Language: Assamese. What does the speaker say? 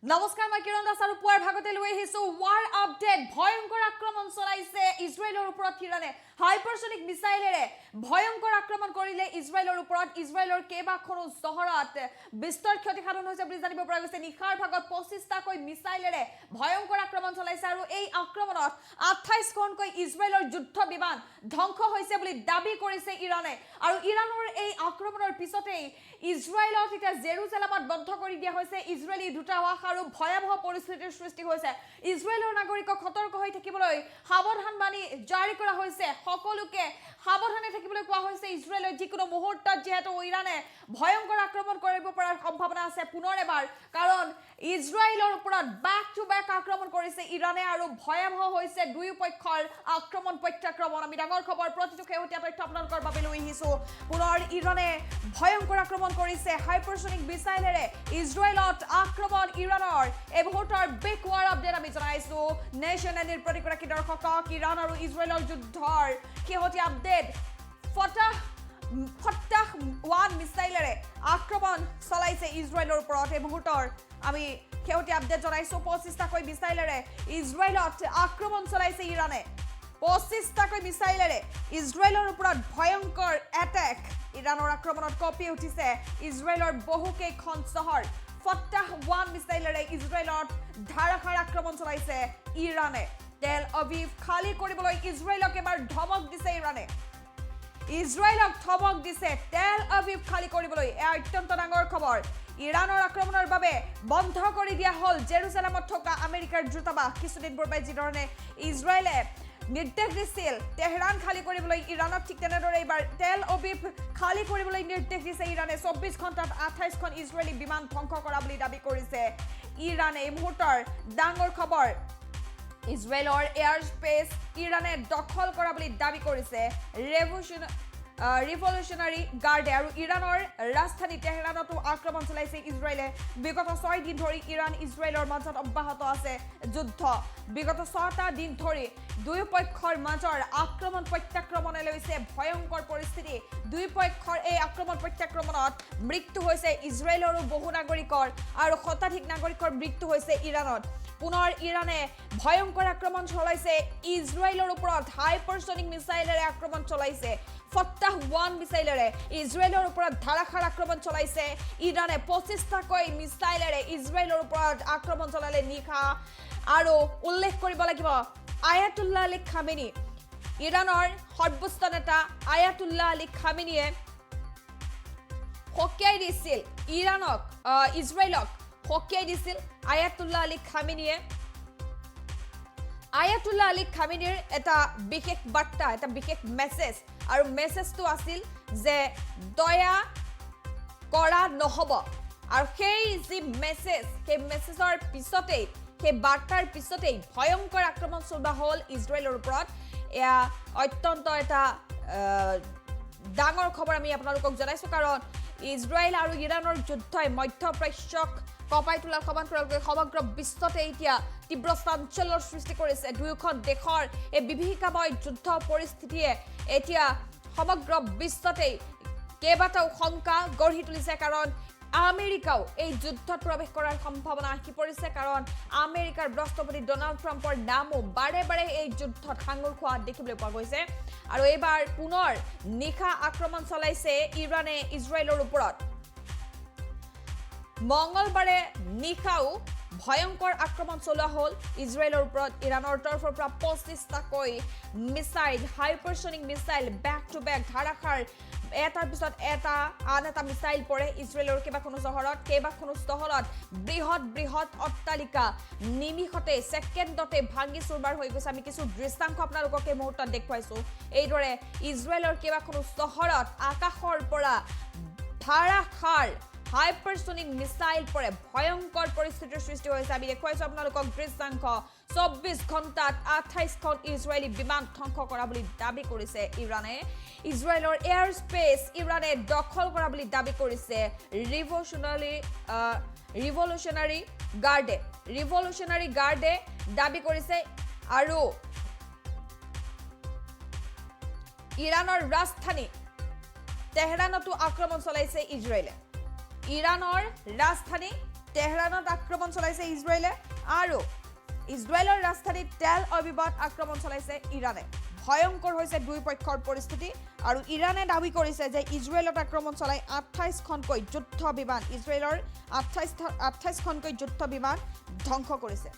নমস্কাৰ মই কিৰণ দাস আৰু পুৱাৰ ভাগতে লৈ আহিছো ৱাৰ আপডেট ভয়ংকৰ আক্ৰমণ চলাইছে ইজৰাইলৰ ওপৰত ইৰানে হাইপাৰসনিক মিসাইলেৰে ভয়ংকৰ আক্ৰমণ কৰিলে ইজৰাইলৰ ওপৰত ইজৰাইলৰ কেইবাখনো চহৰত বিস্তৰ ক্ষতি সাধন হৈছে বুলি জানিব পৰা গৈছে নিখাৰ ভাগত 25টাকৈ মিসাইলেৰে ভয়ংকৰ আক্ৰমণ চলাইছে আৰু এই আক্ৰমণত 28খনকৈ ইজৰাইলৰ যুদ্ধ বিমান ধ্বংস হৈছে বুলি দাবী কৰিছে ইৰানে আৰু ইৰানৰ এই আক্ৰমণৰ পিছতেই ইজৰাইলত এটা জেৰুজালেমত বন্ধ কৰি দিয়া হৈছে ইজৰাইলী দূতাবাস আৰু ভয়াবহ পৰিস্থিতিৰ সৃষ্টি হৈছে ইজৰাইলৰ নাগৰিকক সতৰ্ক হৈ থাকিবলৈ সাৱধানবাণী জাৰি কৰা হৈছে সকলোকে সাৱধানে থাকিবলৈ কোৱা হৈছে ইজৰাইলৰ যিকোনো মুহূৰ্তত যেহেতু ইৰানে ভয়ংকৰ আক্ৰমণ কৰিব পৰাৰ সম্ভাৱনা আছে পুনৰ এবাৰ কাৰণ ইজৰাইলৰ ওপৰত ব্যাক টু ব্যাক আক্ৰমণ কৰিছে ইৰানে আৰু ভয়াবহ হৈছে দুই পক্ষৰ আক্ৰমণ প্ৰত্যাক্ৰমণ আমি ডাঙৰ খবৰ প্ৰতিটো শেহতীয়া তথ্য আপোনালোকৰ বাবে লৈ আহিছো পুনৰ ইৰানে ভয়ংকৰ আক্ৰমণ কৰিছে হাইপাৰসনিক মিসাইলেৰে ইজৰাইলত আক্ৰমণ ইৰানৰ এই মুহূৰ্তৰ বিগ ৱাৰ আপডেট আমি জনাইছো নেশ্যন এণ্ড প্ৰতিগৰাকী দৰ্শকক ইৰান আৰু ইজৰাইলৰ যুদ্ধৰ শেহতীয়া আপডেট ফটাহ 1 মিসাইলেৰে আক্ৰমণ চলাইছে ইজৰাইলৰ ওপৰত এই মুহূৰ্তৰ আমি শেহতীয়া আপডেট জনাইছো 25টাকৈ মিসাইলেৰে ইজৰাইলত আক্ৰমণ চলাইছে ইৰানে 25টাকৈ মিসাইলেৰে ইজৰাইলৰ ওপৰত ভয়ংকৰ এটেক ইৰানৰ আক্ৰমণত কঁপি উঠিছে ইজৰাইলৰ বহুকেইখন চহৰ ফটাহ 1 মিসাইলেৰে ইজৰাইলত ধাৰাসাৰ আক্ৰমণ চলাইছে ইৰানে তেল অভিভ খালি কৰিবলৈ ইজৰাইলক এবাৰ ধমক দিছে ইৰানে ইজৰাইলক ধমক দিছে তেল অভিভ খালি কৰিবলৈ এই অত্যন্ত ডাঙৰ খবৰ ইৰানৰ আক্ৰমণৰ বাবে বন্ধ কৰি দিয়া হল জেৰুজালেমত থকা আমেৰিকাৰ দূতাবাস কিছুদিন পূৰ্বে যিধৰণে ইজৰাইলে নিৰ্দেশ দিছিল তেহৰান খালি কৰিবলৈ ইৰানক ঠিক তেনেদৰে এবাৰ তেল অভিভ খালি কৰিবলৈ নিৰ্দেশ দিছে ইৰানে 24 ঘণ্টাত 28খন ইজৰাইলী বিমান ধ্বংস কৰা বুলি দাবী কৰিছে ইৰানে এই মুহূৰ্তৰ ডাঙৰ খবৰ ইজৰাইলৰ এয়াৰ স্পেচ ইৰানে দখল কৰা বুলি দাবী কৰিছে ৰিভলিউশনাৰী গাৰ্ডে আৰু ইৰানৰ ৰাজধানী তেহৰানতো আক্ৰমণ চলাইছে ইজৰাইলে বিগত 6 দিন ধৰি ইৰান ইজৰাইলৰ মাজত অব্যাহত আছে যুদ্ধ বিগত 6টা দিন ধৰি দুই পক্ষৰ মাজৰ আক্ৰমণ প্ৰত্যাক্ৰমণে লৈছে ভয়ংকৰ পৰিস্থিতি দুই পক্ষৰ এই আক্ৰমণ প্ৰত্যাক্ৰমণত মৃত্যু হৈছে ইজৰাইলৰো বহু নাগৰিকৰ আৰু শতাধিক নাগৰিকৰ মৃত্যু হৈছে ইৰানত পুনৰ ইৰানে ভয়ংকৰ আক্ৰমণ চলাইছে ইজৰাইলৰ ওপৰত হাইপাৰসনিক মিসাইলেৰে আক্ৰমণ চলাইছে ফটাহ 1 মিসাইলেৰে ইজৰাইলৰ ওপৰত ধাৰাসাৰ আক্ৰমণ চলাইছে ইৰানে 25টাকৈ মিসাইলেৰে ইজৰাইলৰ ওপৰত আক্ৰমণ চলালে নিশা আৰু উল্লেখ কৰিব লাগিব আয়াতুল্লাহ আলী খামেনি ইৰানৰ সৰ্বোচ্চ নেতা আয়াতুল্লাহ আলী খামেনিয়ে সকীয়াই দিছিল ইৰানক ইজৰাইলক সকীয়াই দিছিল আয়াতুল্লাহ আলী খামেনিয়ে আয়াতুল্লাহ আলী খামেনিৰ এটা বিশেষ বাৰ্তা এটা বিশেষ মেছেজ আৰু মেছেজটো আছিল যে দয়া কৰা নহব আৰু সেই যি মেছেজ সেই মেছেজৰ পিছতেই সেই বাৰ্তাৰ পিছতেই ভয়ংকৰ আক্ৰমণ চলোৱা হ'ল ইজৰাইলৰ ওপৰত এয়া অত্যন্ত এটা ডাঙৰ খবৰ আমি আপোনালোকক জনাইছো কাৰণ ইজৰাইল আৰু ইৰানৰ যুদ্ধই মধ্যপ্ৰাচ্যক কপাই তোলাৰ সমান্তৰালকৈ সমগ্ৰ বিশ্বতে এতিয়া তীব্ৰ চাঞ্চল্যৰ সৃষ্টি কৰিছে দুয়োখন দেশৰ এই বিভীষিকাময় যুদ্ধ পৰিস্থিতিয়ে এতিয়া সমগ্ৰ বিশ্বতে কেইবাটাও শংকা গঢ়ি তুলিছে কাৰণ আমেৰিকাও এই যুদ্ধত প্ৰৱেশ কৰাৰ সম্ভাৱনা আহি পৰিছে কাৰণ আমেৰিকাৰ ৰাষ্ট্ৰপতি ডনাল্ড ট্ৰাম্পৰ নামো বাৰে বাৰে এই যুদ্ধত সাঙুৰ খোৱা দেখিবলৈ পোৱা গৈছে আৰু এইবাৰ পুনৰ নিশা আক্ৰমণ চলাইছে ইৰানে ইজৰাইলৰ ওপৰত মঙ্গলবাৰে নিশাও ভয়ংকৰ আক্ৰমণ চলোৱা হ'ল ইজৰাইলৰ ওপৰত ইৰানৰ তৰফৰ পৰা 25টাকৈ missile hypersonic missile back to back ধাৰাসাৰ এটাৰ পিছত এটা আন এটা মিসাইল পৰে ইজৰাইলৰ কেইবাখনো চহৰত বৃহৎ অট্টালিকা নিমিষতে ছেকেণ্ডতে ভাঙি চুৰমাৰ হৈ গৈছে আমি কিছু দৃশ্যাংশ আপোনালোকক এই মুহূৰ্তত দেখুৱাইছো এইদৰে ইজৰাইলৰ কেইবাখনো চহৰত আকাশৰ পৰা ধাৰাসাৰ হাইপাৰসনিক মিসাইল পৰে ভয়ংকৰ পৰিস্থিতিৰ সৃষ্টি হৈছে আমি দেখুৱাইছো আপোনালোকক দৃশ্যাংশ 24 ঘণ্টাত 28খন ইজৰাইলী বিমান ধ্বংস কৰা বুলি দাবী কৰিছে ইৰানে ইজৰাইলৰ এয়াৰ স্পেচ ইৰানে দখল কৰা বুলি দাবী কৰিছে ৰিভলিউশনাৰী গাৰ্ডে দাবী কৰিছে আৰু ইৰানৰ ৰাজধানী তেহৰানতো আক্ৰমণ চলাইছে ইজৰাইলে ইৰানৰ ৰাজধানী তেহৰানত আক্ৰমণ চলাইছে ইজৰাইলে আৰু ইজৰাইলৰ ৰাজধানী টেল অভিবত আক্ৰমণ চলাইছে ইৰানে ভয়ংকৰ হৈছে দুই পক্ষৰ পৰিস্থিতি আৰু ইৰানে দাবী কৰিছে যে ইজৰাইলত আক্ৰমণ চলাই 28খনকৈ যুদ্ধ বিমান ইজৰাইলৰ 28খনকৈ যুদ্ধ বিমান ধ্বংস কৰিছে